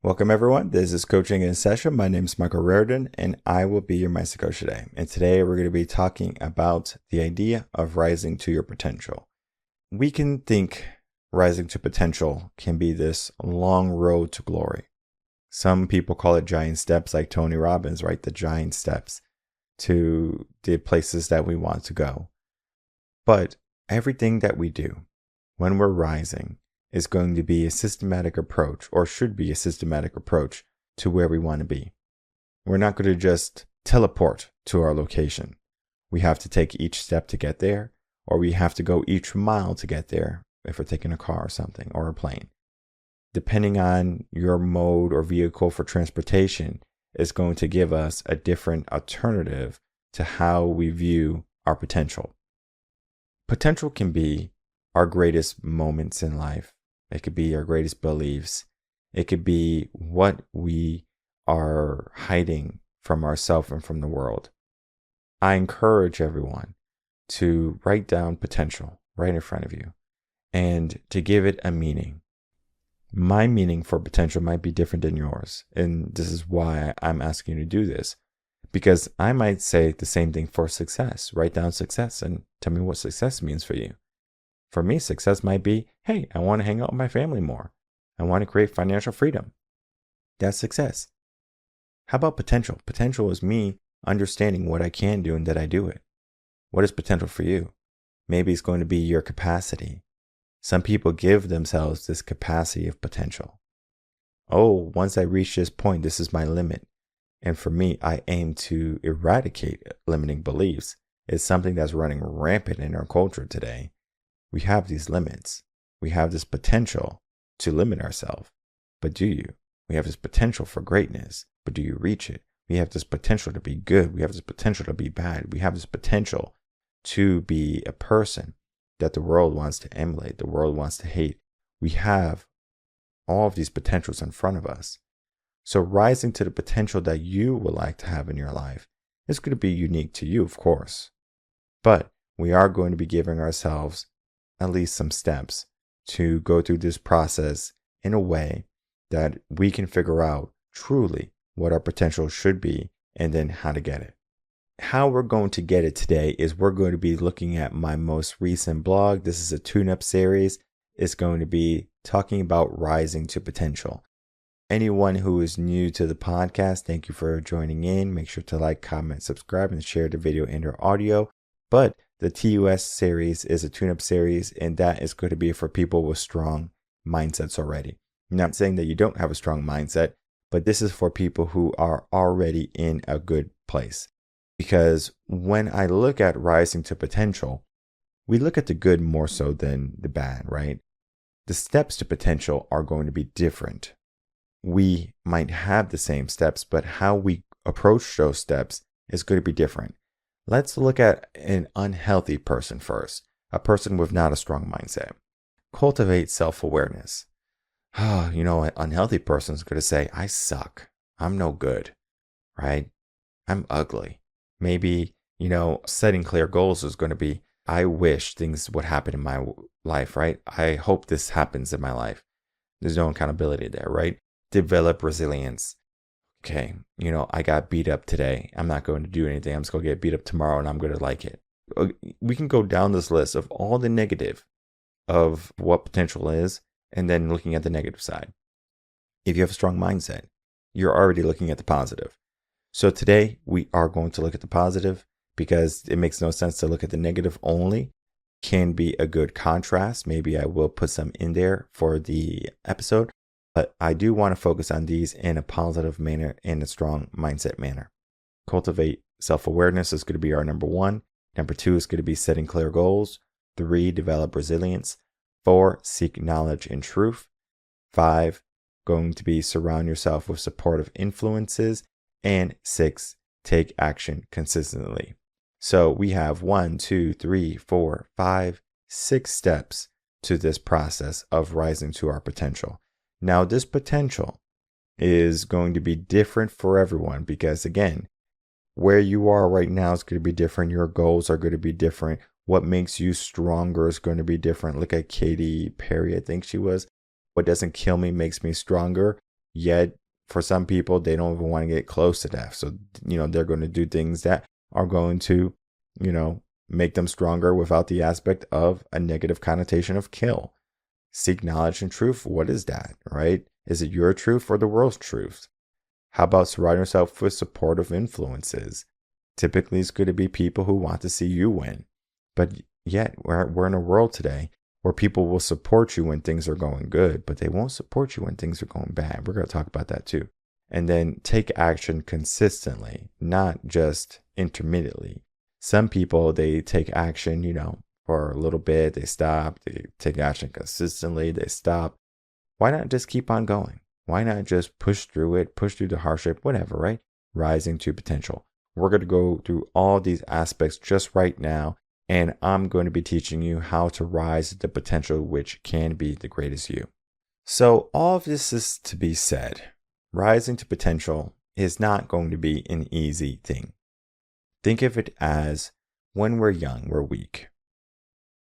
Welcome, everyone. This is Coaching in Session. My name is Michael Rearden, and I will be your mindset coach today. And today we're going to be talking about the idea of rising to your potential. We can think rising to potential can be this long road to glory. Some people call it giant steps, like Tony Robbins, right? The giant steps to the places that we want to go. But everything that we do when we're rising is going to be a systematic approach, or should be a systematic approach, to where we want to be. We're not going to just teleport to our location. We have to take each step to get there, or we have to go each mile to get there if we're taking a car or something, or a plane. Depending on your mode or vehicle for transportation is going to give us a different alternative to how we view our potential. Potential can be our greatest moments in life. It could be our greatest beliefs. It could be what we are hiding from ourselves and from the world. I encourage everyone to write down potential right in front of you and to give it a meaning. My meaning for potential might be different than yours. And this is why I'm asking you to do this. Because I might say the same thing for success. Write down success and tell me what success means for you. For me, success might be, hey, I want to hang out with my family more. I want to create financial freedom. That's success. How about potential? Potential is me understanding what I can do and that I do it. What is potential for you? Maybe it's going to be your capacity. Some people give themselves this capacity of potential. Oh, once I reach this point, this is my limit. And for me, I aim to eradicate limiting beliefs. It's something that's running rampant in our culture today. We have these limits. We have this potential to limit ourselves. But do you? We have this potential for greatness, but do you reach it? We have this potential to be good. We have this potential to be bad. We have this potential to be a person that the world wants to emulate, the world wants to hate. We have all of these potentials in front of us. So rising to the potential that you would like to have in your life is going to be unique to you, of course. But we are going to be giving ourselves at least some steps to go through this process in a way that we can figure out truly what our potential should be and then how to get it. How we're going to get it today is we're going to be looking at my most recent blog. This is a tune-up series. It's going to be talking about rising to potential. Anyone who is new to the podcast, thank you for joining in. Make sure to like, comment, subscribe, and share the video and or audio. But the TUS series is a tune-up series, and that is going to be for people with strong mindsets already. I'm not saying that you don't have a strong mindset, but this is for people who are already in a good place. Because when I look at rising to potential, we look at the good more so than the bad, right? The steps to potential are going to be different. We might have the same steps, but how we approach those steps is going to be different. Let's look at an unhealthy person first, a person with not a strong mindset. Cultivate self-awareness. An unhealthy person is going to say, I suck. I'm no good, right? I'm ugly. Maybe, setting clear goals is going to be, I wish things would happen in my life, right? I hope this happens in my life. There's no accountability there, right? Develop resilience. Okay, I got beat up today. I'm not going to do anything. I'm just going to get beat up tomorrow and I'm going to like it. We can go down this list of all the negative of what potential is and then looking at the negative side. If you have a strong mindset, you're already looking at the positive. So today we are going to look at the positive because it makes no sense to look at the negative only. Can be a good contrast. Maybe I will put some in there for the episode. But I do want to focus on these in a positive manner, in a strong mindset manner. Cultivate self-awareness is going to be our number 1. Number 2 is going to be setting clear goals. 3, develop resilience. 4, seek knowledge and truth. 5, going to be surround yourself with supportive influences. And 6, take action consistently. So we have 1, 2, 3, 4, 5, 6 steps to this process of rising to our potential. Now, this potential is going to be different for everyone because, again, where you are right now is going to be different. Your goals are going to be different. What makes you stronger is going to be different. Look at Katy Perry, I think she was. What doesn't kill me makes me stronger. Yet for some people, they don't even want to get close to death. So, they're going to do things that are going to, make them stronger without the aspect of a negative connotation of kill. Seek knowledge and truth. What is that, right? Is it your truth or the world's truth? How about surround yourself with supportive influences? Typically, it's going to be people who want to see you win. But yet, we're in a world today where people will support you when things are going good, but they won't support you when things are going bad. We're going to talk about that too. And then take action consistently, not just intermittently. Some people, they take action, for a little bit, they stop, they take action consistently, they stop. Why not just keep on going? Why not just push through it, push through the hardship, whatever, right? Rising to potential. We're going to go through all these aspects just right now, and I'm going to be teaching you how to rise to the potential which can be the greatest you. So all of this is to be said. Rising to potential is not going to be an easy thing. Think of it as when we're young, we're weak.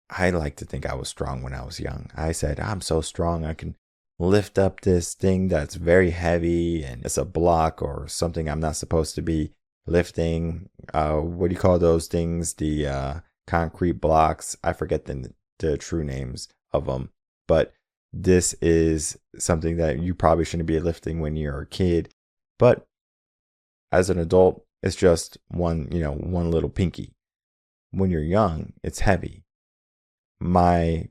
I like to think I was strong when I was young. I said, I'm so strong, I can lift up this thing that's very heavy and it's a block or something I'm not supposed to be lifting. What do you call those things? The concrete blocks. I forget the true names of them. But this is something that you probably shouldn't be lifting when you're a kid. But as an adult, it's just one little pinky. When you're young, it's heavy. My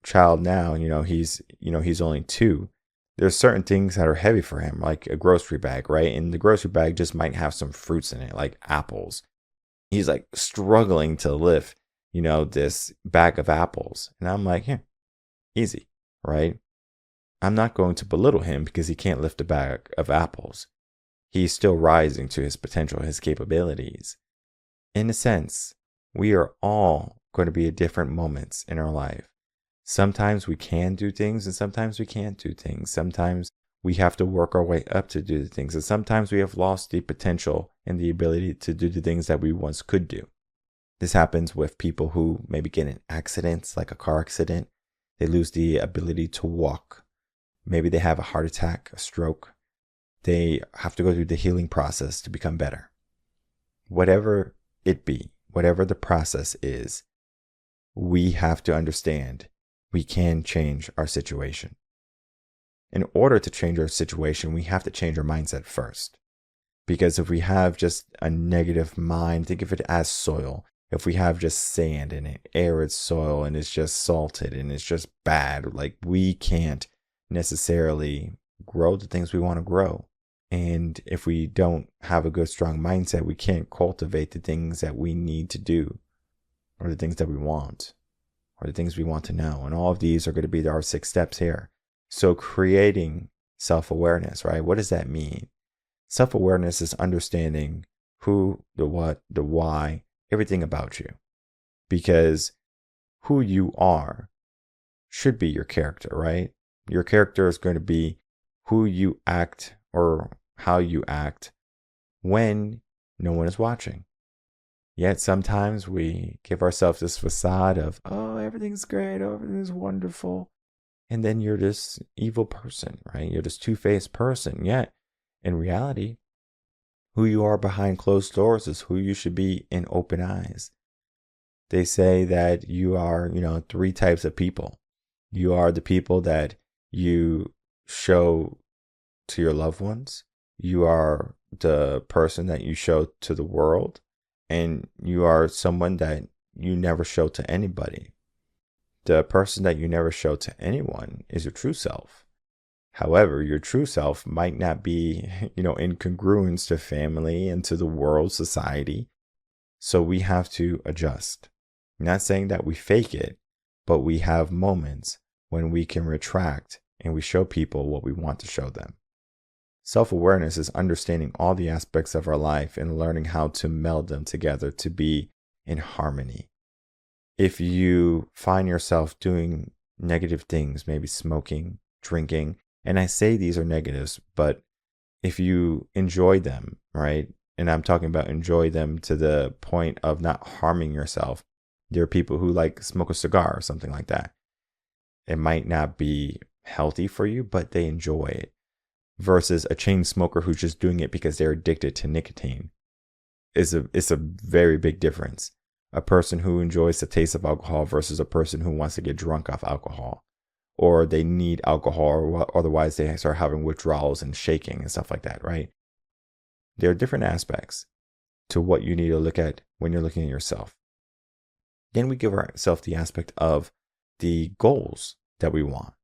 child now, he's only 2. There's certain things that are heavy for him, like a grocery bag, right? And the grocery bag just might have some fruits in it, like apples. He's like struggling to lift, this bag of apples. And I'm like, here, easy, right? I'm not going to belittle him because he can't lift a bag of apples. He's still rising to his potential, his capabilities. In a sense, we are all going to be at different moments in our life. Sometimes we can do things and sometimes we can't do things. Sometimes we have to work our way up to do the things. And sometimes we have lost the potential and the ability to do the things that we once could do. This happens with people who maybe get in accidents, like a car accident. They lose the ability to walk. Maybe they have a heart attack, a stroke. They have to go through the healing process to become better. Whatever it be, whatever the process is, we have to understand we can change our situation. In order to change our situation, we have to change our mindset first. Because if we have just a negative mind, think of it as soil. If we have just sand in it, arid soil, and it's just salted and it's just bad, like we can't necessarily grow the things we want to grow. And if we don't have a good, strong mindset, we can't cultivate the things that we need to do, or the things that we want, or the things we want to know. And all of these are going to be our 6 steps here. So creating self-awareness, right? What does that mean? Self-awareness is understanding who, the what, the why, everything about you. Because who you are should be your character, right? Your character is going to be who you act or how you act when no one is watching. Yet sometimes we give ourselves this facade of, oh, everything's great, oh, everything's wonderful. And then you're this evil person, right? You're this two-faced person. Yet in reality, who you are behind closed doors is who you should be in open eyes. They say that you are, 3 types of people. You are the people that you show to your loved ones. You are the person that you show to the world. And you are someone that you never show to anybody. The person that you never show to anyone is your true self. However, your true self might not be, in congruence to family and to the world, society. So we have to adjust. I'm not saying that we fake it, but we have moments when we can retract and we show people what we want to show them. Self-awareness is understanding all the aspects of our life and learning how to meld them together to be in harmony. If you find yourself doing negative things, maybe smoking, drinking, and I say these are negatives, but if you enjoy them, right? And I'm talking about enjoy them to the point of not harming yourself. There are people who like smoke a cigar or something like that. It might not be healthy for you, but they enjoy it. versus a chain smoker who's just doing it because they're addicted to nicotine. It's a very big difference. A person who enjoys the taste of alcohol versus a person who wants to get drunk off alcohol, or they need alcohol, or otherwise they start having withdrawals and shaking and stuff like that, right? There are different aspects to what you need to look at when you're looking at yourself. Then we give ourselves the aspect of the goals that we want.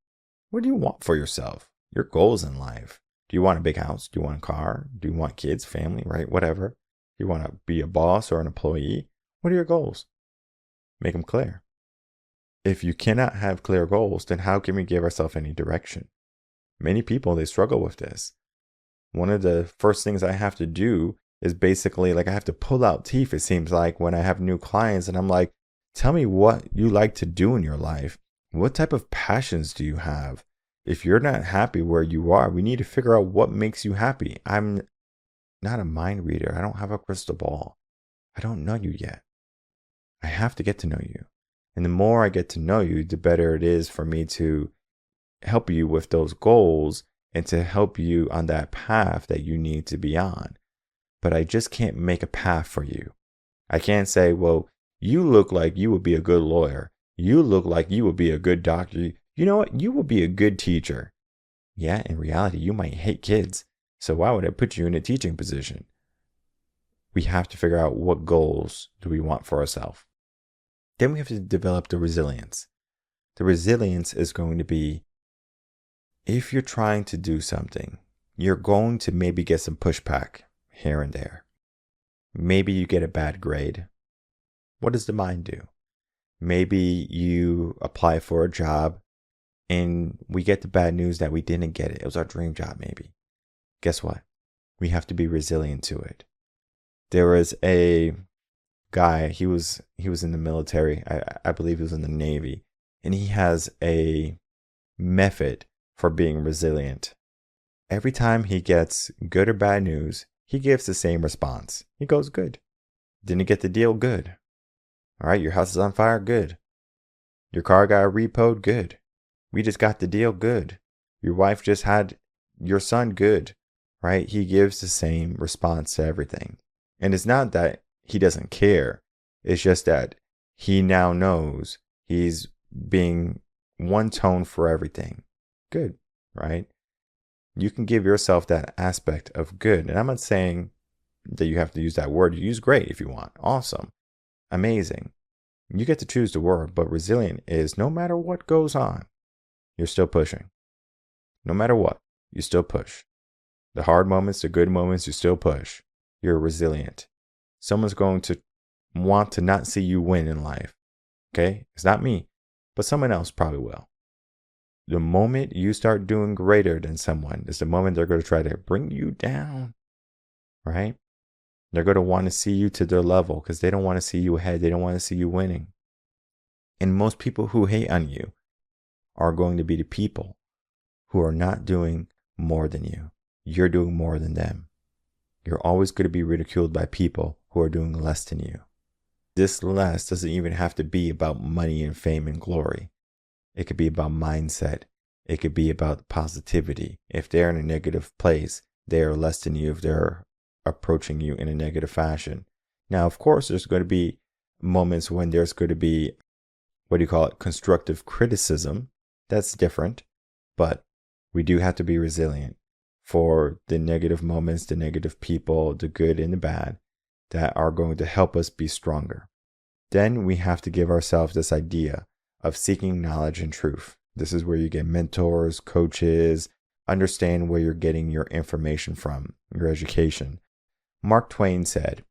What do you want for yourself? Your goals in life. Do you want a big house? Do you want a car? Do you want kids, family, right? Whatever. Do you want to be a boss or an employee? What are your goals? Make them clear. If you cannot have clear goals, then how can we give ourselves any direction? Many people, they struggle with this. One of the first things I have to do is basically like I have to pull out teeth, it seems like, when I have new clients, and I'm like, tell me what you like to do in your life. What type of passions do you have? If you're not happy where you are, we need to figure out what makes you happy. I'm not a mind reader. I don't have a crystal ball. I don't know you yet. I have to get to know you. And the more I get to know you, the better it is for me to help you with those goals and to help you on that path that you need to be on. But I just can't make a path for you. I can't say, well, you look like you would be a good lawyer. You look like you would be a good doctor. You know what? You would be a good teacher. Yeah, in reality, you might hate kids. So why would I put you in a teaching position? We have to figure out what goals do we want for ourselves. Then we have to develop the resilience. The resilience is going to be, if you're trying to do something, you're going to maybe get some pushback here and there. Maybe you get a bad grade. What does the mind do? Maybe you apply for a job and we get the bad news that we didn't get it. It was our dream job, maybe. Guess what? We have to be resilient to it. There was a guy, he was in the military. I believe he was in the Navy. And he has a method for being resilient. Every time he gets good or bad news, he gives the same response. He goes, good. Didn't get the deal? Good. All right, your house is on fire? Good. Your car got repoed? Good. We just got the deal? Good. Your wife just had your son? Good. Right? He gives the same response to everything. And it's not that he doesn't care. It's just that he now knows he's being one tone for everything. Good. Right? You can give yourself that aspect of good. And I'm not saying that you have to use that word. You use great if you want. Awesome. Amazing. You get to choose the word, but resilient is no matter what goes on, you're still pushing. No matter what, you still push. The hard moments, the good moments, you still push. You're resilient. Someone's going to want to not see you win in life. Okay? It's not me, but someone else probably will. The moment you start doing greater than someone is the moment they're going to try to bring you down. Right? They're going to want to see you to their level because they don't want to see you ahead. They don't want to see you winning. And most people who hate on you are going to be the people who are not doing more than you. You're doing more than them. You're always going to be ridiculed by people who are doing less than you. This less doesn't even have to be about money and fame and glory. It could be about mindset. It could be about positivity. If they're in a negative place, they are less than you if they're approaching you in a negative fashion. Now, of course, there's going to be moments when there's going to be, constructive criticism. That's different. But we do have to be resilient for the negative moments, the negative people, the good and the bad that are going to help us be stronger. Then we have to give ourselves this idea of seeking knowledge and truth. This is where you get mentors, coaches, understand where you're getting your information from, your education. Mark Twain said,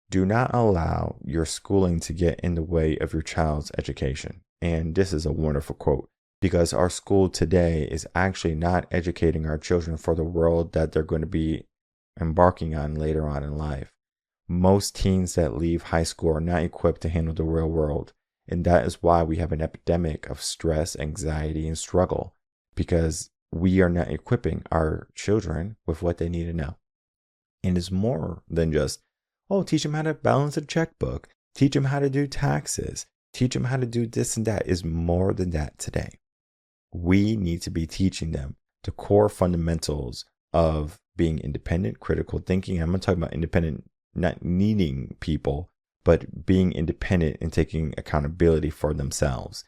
"Do not allow your schooling to get in the way of your child's education." And this is a wonderful quote because our school today is actually not educating our children for the world that they're going to be embarking on later on in life. Most teens that leave high school are not equipped to handle the real world. And that is why we have an epidemic of stress, anxiety, and struggle, because we are not equipping our children with what they need to know. And it's more than just, teach them how to balance a checkbook, teach them how to do taxes, teach them how to do this and that. Is more than that today. We need to be teaching them the core fundamentals of being independent, critical thinking. I'm going to talk about independent, not needing people, but being independent and taking accountability for themselves.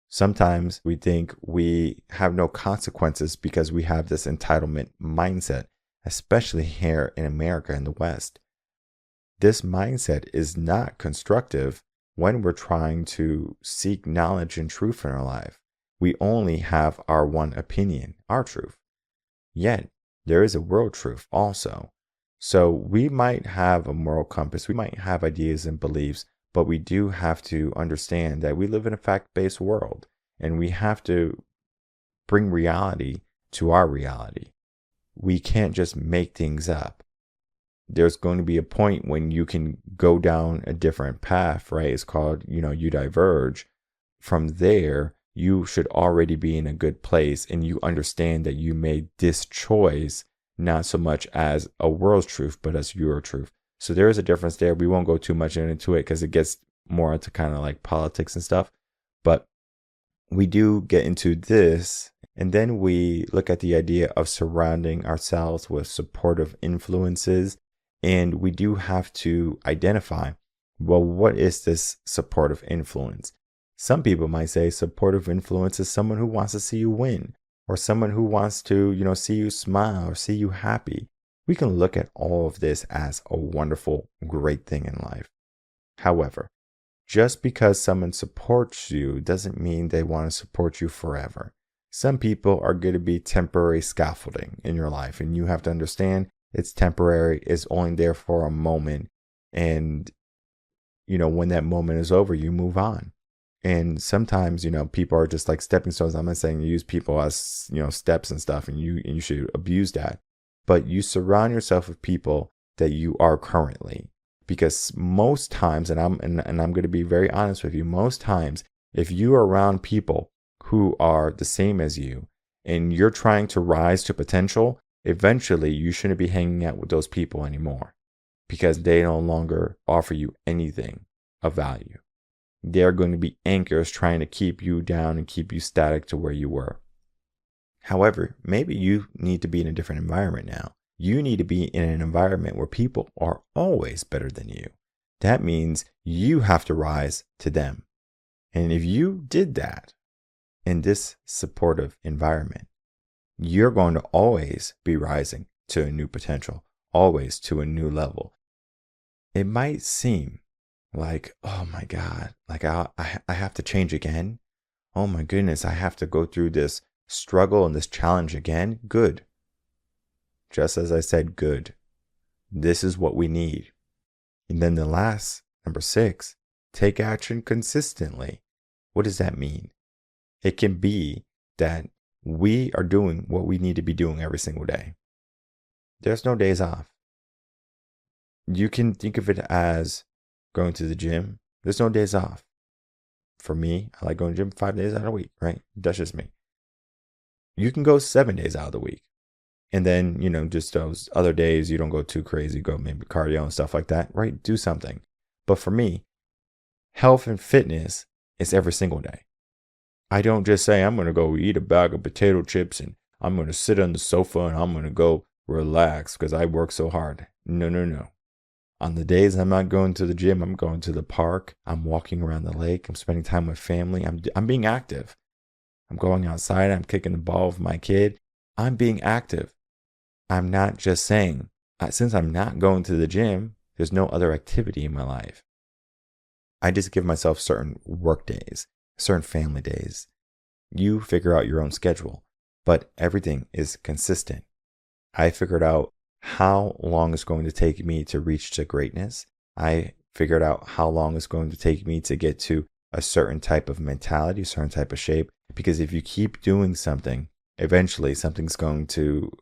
Sometimes we think we have no consequences because we have this entitlement mindset, especially here in America in the West. This mindset is not constructive when we're trying to seek knowledge and truth in our life. We only have our one opinion, our truth. Yet, there is a world truth also. So we might have a moral compass, we might have ideas and beliefs, but we do have to understand that we live in a fact-based world, and we have to bring reality to our reality. We can't just make things up. There's going to be a point when you can go down a different path, right? It's called, you diverge. From there, you should already be in a good place, and you understand that you made this choice not so much as a world's truth, but as your truth. So there is a difference there. We won't go too much into it because it gets more into kind of like politics and stuff. But we do get into this, and then we look at the idea of surrounding ourselves with supportive influences. And we do have to identify, well, what is this supportive influence? Some people might say supportive influence is someone who wants to see you win, or someone who wants to, see you smile or see you happy. We can look at all of this as a wonderful, great thing in life. However, just because someone supports you doesn't mean they want to support you forever. Some people are going to be temporary scaffolding in your life, and you have to understand it's temporary, it's only there for a moment. And, when that moment is over, you move on. And sometimes, people are just like stepping stones. I'm not saying you use people as, steps and stuff, and you should abuse that. But you surround yourself with people that you are currently. Because most times, and I'm going to be very honest with you, most times, if you are around people who are the same as you, and you're trying to rise to potential, eventually you shouldn't be hanging out with those people anymore, because they no longer offer you anything of value. They're going to be anchors trying to keep you down and keep you static to where you were. However, maybe you need to be in a different environment now. You need to be in an environment where people are always better than you. That means you have to rise to them. And if you did that in this supportive environment, you're going to always be rising to a new potential, always to a new level. It might seem like, oh my God, like I have to change again. Oh my goodness, I have to go through this struggle and this challenge again. Good. Just as I said, good. This is what we need. And then the last, number 6, take action consistently. What does that mean? It can be that we are doing what we need to be doing every single day. There's no days off. You can think of it as going to the gym. There's no days off. For me, I like going to the gym 5 days out of the week, right? That's just me. You can go 7 days out of the week. And then, just those other days, you don't go too crazy, go maybe cardio and stuff like that, right? Do something. But for me, health and fitness is every single day. I don't just say, I'm going to go eat a bag of potato chips and I'm going to sit on the sofa and I'm going to go relax because I work so hard. No. On the days I'm not going to the gym, I'm going to the park. I'm walking around the lake. I'm spending time with family. I'm being active. I'm going outside. I'm kicking the ball with my kid. I'm being active. I'm not just saying, since I'm not going to the gym, there's no other activity in my life. I just give myself certain work days, certain family days. You figure out your own schedule, but everything is consistent. I figured out how long it's going to take me to reach to greatness. I figured out how long it's going to take me to get to a certain type of mentality, a certain type of shape. Because if you keep doing something, eventually something's going to,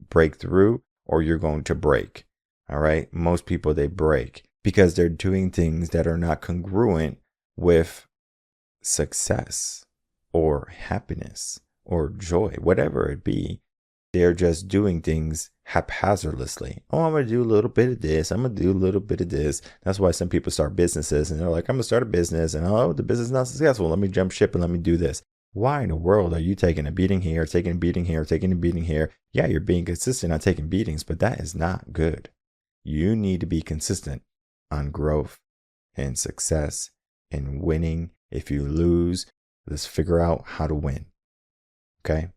break through, or you're going to break. All right. Most people, they break because they're doing things that are not congruent with success or happiness or joy, whatever it be. They're just doing things haphazardly. Oh, I'm going to do a little bit of this. I'm going to do a little bit of this. That's why some people start businesses and they're like, I'm going to start a business and the business is not successful. Let me jump ship and let me do this. Why in the world are you taking a beating here, taking a beating here, taking a beating here? Yeah, you're being consistent on taking beatings, but that is not good. You need to be consistent on growth and success and winning. If you lose, let's figure out how to win. Okay?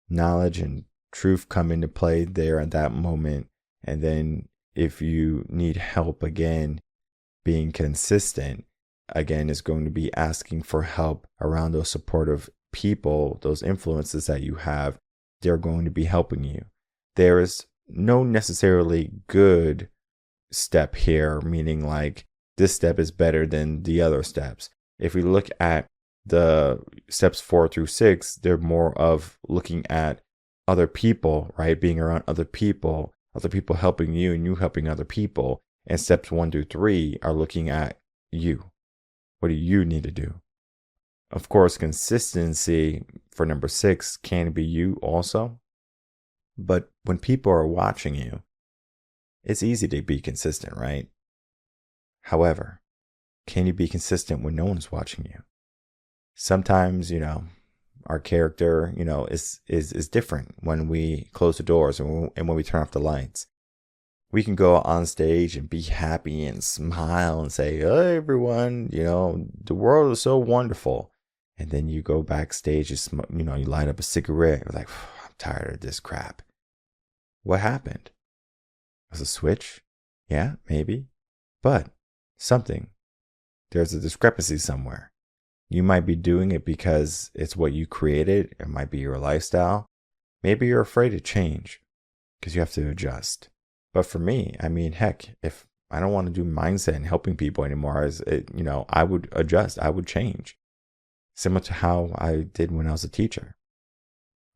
Knowledge and truth come into play there at that moment. And then if you need help again, being consistent again is going to be asking for help around those supportive people, those influences that you have. They're going to be helping you. There is no necessarily good step here, meaning like this step is better than the other steps. If we look at the steps 4 through 6, they're more of looking at other people, right? Being around other people helping you and you helping other people. And steps 1 through 3 are looking at you. What do you need to do? Of course, consistency for number 6 can be you also. But when people are watching you, it's easy to be consistent, right? However, can you be consistent when no one's watching you? Sometimes, our character, is different when we close the doors and when we turn off the lights. We can go on stage and be happy and smile and say, "Hey, everyone, the world is so wonderful." And then you go backstage, you light up a cigarette. You're like, "I'm tired of this crap." What happened? Was a switch? Yeah, maybe. But there's a discrepancy somewhere. You might be doing it because it's what you created. It might be your lifestyle. Maybe you're afraid to change because you have to adjust. But for me, heck, if I don't want to do mindset and helping people anymore, I would adjust. I would change. Similar to how I did when I was a teacher.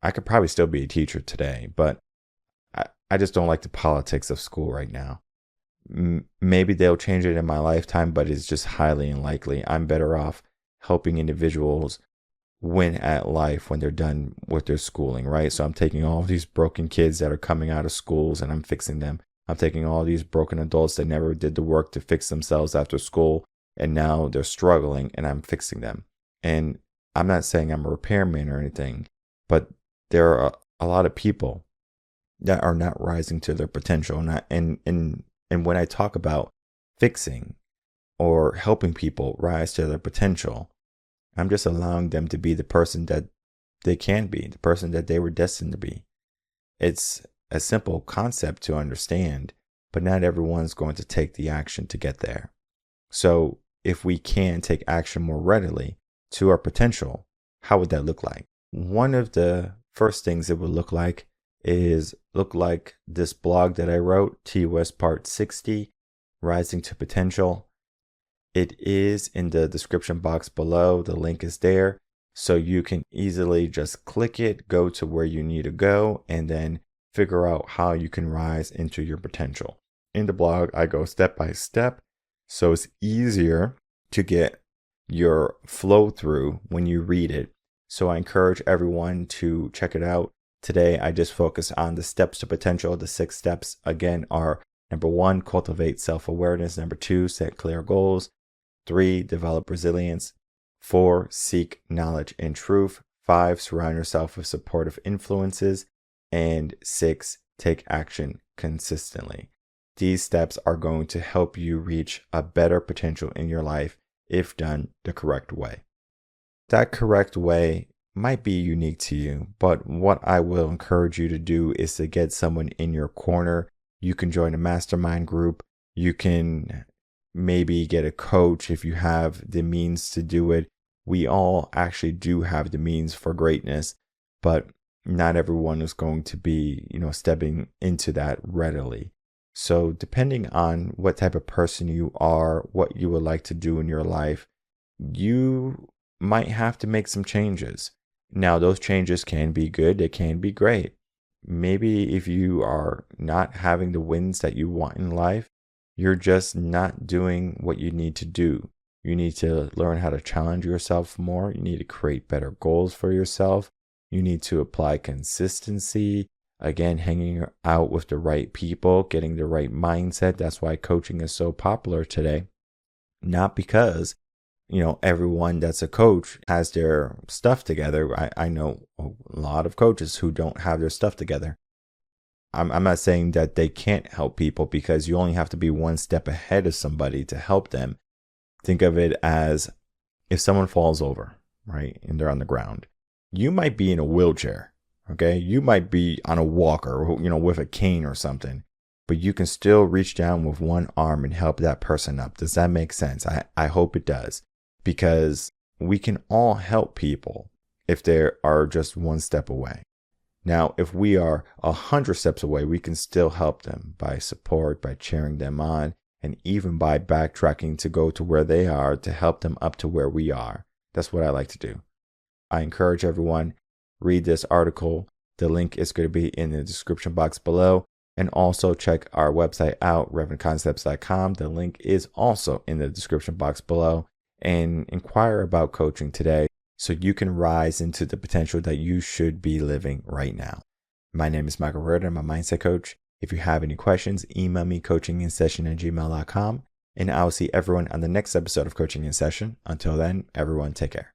I could probably still be a teacher today, but I just don't like the politics of school right now. Maybe they'll change it in my lifetime, but it's just highly unlikely. I'm better off helping individuals win at life when they're done with their schooling, right? So I'm taking all these broken kids that are coming out of schools and I'm fixing them. I'm taking all these broken adults that never did the work to fix themselves after school and now they're struggling and I'm fixing them. And I'm not saying I'm a repairman or anything, but there are a lot of people that are not rising to their potential. And when I talk about fixing or helping people rise to their potential, I'm just allowing them to be the person that they can be, the person that they were destined to be. It's a simple concept to understand, but not everyone's going to take the action to get there. So if we can take action more readily to our potential, how would that look like? One of the first things it would look like this blog that I wrote, TOS Part 60, Rising to Potential. It is in the description box below. The link is there. So you can easily just click it, go to where you need to go, and then figure out how you can rise into your potential. In the blog, I go step by step. So it's easier to get your flow through when you read it. So I encourage everyone to check it out. Today, I just focus on the steps to potential. The 6 steps, again, are number 1, cultivate self-awareness. Number 2, set clear goals. 3, develop resilience. 4, seek knowledge and truth. 5, surround yourself with supportive influences. And 6, take action consistently. These steps are going to help you reach a better potential in your life if done the correct way. That correct way might be unique to you, but what I will encourage you to do is to get someone in your corner. You can join a mastermind group. You can maybe get a coach if you have the means to do it. We all actually do have the means for greatness, but not everyone is going to be, stepping into that readily. So depending on what type of person you are, what you would like to do in your life, you might have to make some changes. Now, those changes can be good. They can be great. Maybe if you are not having the wins that you want in life, you're just not doing what you need to do. You need to learn how to challenge yourself more. You need to create better goals for yourself. You need to apply consistency. Again, hanging out with the right people, getting the right mindset. That's why coaching is so popular today. Not because everyone that's a coach has their stuff together. I know a lot of coaches who don't have their stuff together. I'm not saying that they can't help people, because you only have to be one step ahead of somebody to help them. Think of it as if someone falls over, right, and they're on the ground. You might be in a wheelchair, okay? You might be on a walker, with a cane or something, but you can still reach down with one arm and help that person up. Does that make sense? I hope it does, because we can all help people if they are just one step away. Now, if we are 100 steps away, we can still help them by support, by cheering them on, and even by backtracking to go to where they are to help them up to where we are. That's what I like to do. I encourage everyone, read this article. The link is going to be in the description box below. And also check our website out, reverendconcepts.com. The link is also in the description box below. And inquire about coaching today, so you can rise into the potential that you should be living right now. My name is Michael Rearden. I'm a mindset coach. If you have any questions, email me coachinginsession@gmail.com, and I'll see everyone on the next episode of Coaching in Session. Until then, everyone, take care.